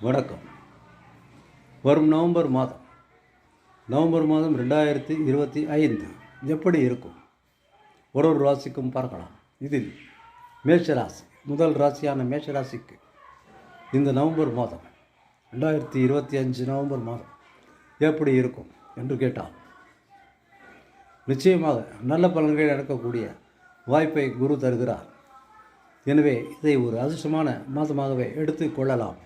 வணக்கம். வரும் நவம்பர் மாதம் 2025 எப்படி இருக்கும்? ஒரு ராசிக்கும் பார்க்கலாம். இதில் மேஷராசி முதல் ராசியான மேஷராசிக்கு இந்த நவம்பர் மாதம் 2025 நவம்பர் மாதம் எப்படி இருக்கும் என்று கேட்டால், நிச்சயமாக நல்ல பலன்கள் நடக்கக்கூடிய வாய்ப்பை குரு தருகிறார். எனவே இதை ஒரு அதிர்ஷ்டமான மாதமாகவே எடுத்து கொள்ளலாம்.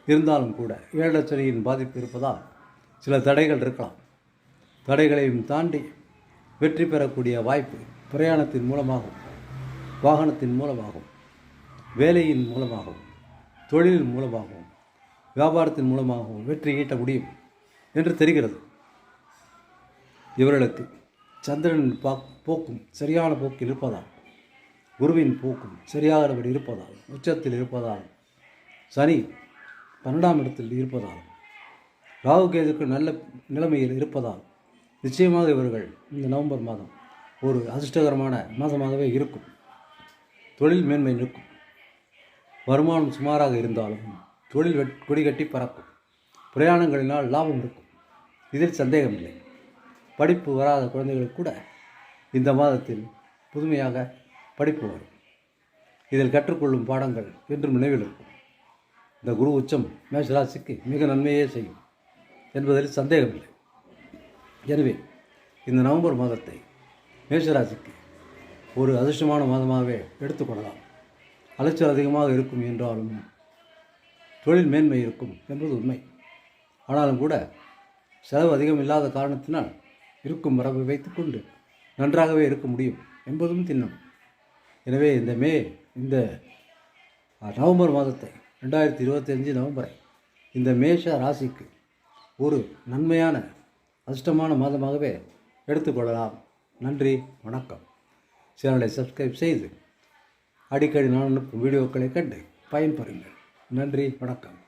இருந்தாலும் கூட ஏழச்சனியின் பாதிப்பு இருப்பதால் சில தடைகள் இருக்கலாம். தடைகளையும் தாண்டி வெற்றி பெறக்கூடிய வாய்ப்பு பிரயாணத்தின் மூலமாகவும், வாகனத்தின் மூலமாகவும், வேலையின் மூலமாகவும், தொழிலின் மூலமாகவும், வியாபாரத்தின் மூலமாகவும் வெற்றி ஈட்ட முடியும் என்று தெரிகிறது. இவர்களுக்கு சந்திரனின் போக்கும் சரியான போக்கில் இருப்பதால், குருவின் போக்கும் சரியானபடி இருப்பதால், உச்சத்தில் இருப்பதால், சனி 12ஆம் இடத்தில் இருப்பதால், ராகு கேதுக்கு நல்ல நிலைமையில் இருப்பதால் நிச்சயமாக இவர்கள் இந்த நவம்பர் மாதம் ஒரு அதிர்ஷ்டகரமான மாதமாகவே இருக்கும். தொழில் மேன்மை நிற்கும். வருமானம் சுமாராக இருந்தாலும் தொழில் கொடி கட்டி பறக்கும். பிரயாணங்களினால் லாபம் இருக்கும். இதில் சந்தேகமில்லை. படிப்பு வராத குழந்தைகளுக்கு கூட இந்த மாதத்தில் புதுமையாக படிப்பு வரும். இதில் கற்றுக்கொள்ளும் பாடங்கள் என்றும் நினைவில் இருக்கும். இந்த குரு உச்சம் மேஷராசிக்கு மிக நன்மையே செய்யும் என்பதில் சந்தேகமில்லை. எனவே இந்த நவம்பர் மாதத்தை மேஷராசிக்கு ஒரு அதிர்ஷ்டமான மாதமாகவே எடுத்துக்கொள்ளலாம். அலைச்சல் அதிகமாக இருக்கும் என்றாலும் தொழில் மேன்மை இருக்கும் என்பது உண்மை. ஆனாலும் கூட செலவு அதிகம் இல்லாத காரணத்தினால் இருக்கும் வரவை வைத்துக்கொண்டு நன்றாகவே இருக்க முடியும் என்பதும் திண்ணம். எனவே இந்த நவம்பர் மாதத்தை 2025 நவம்பரை இந்த மேஷ ராசிக்கு ஒரு நன்மையான அதிர்ஷ்டமான மாதமாகவே எடுத்துக்கொள்ளலாம். நன்றி, வணக்கம். சேனலை சப்ஸ்கிரைப் செய்து அடிக்கடி நான் அனுப்பும் வீடியோக்களை கண்டு பயன்பெறுங்கள். நன்றி, வணக்கம்.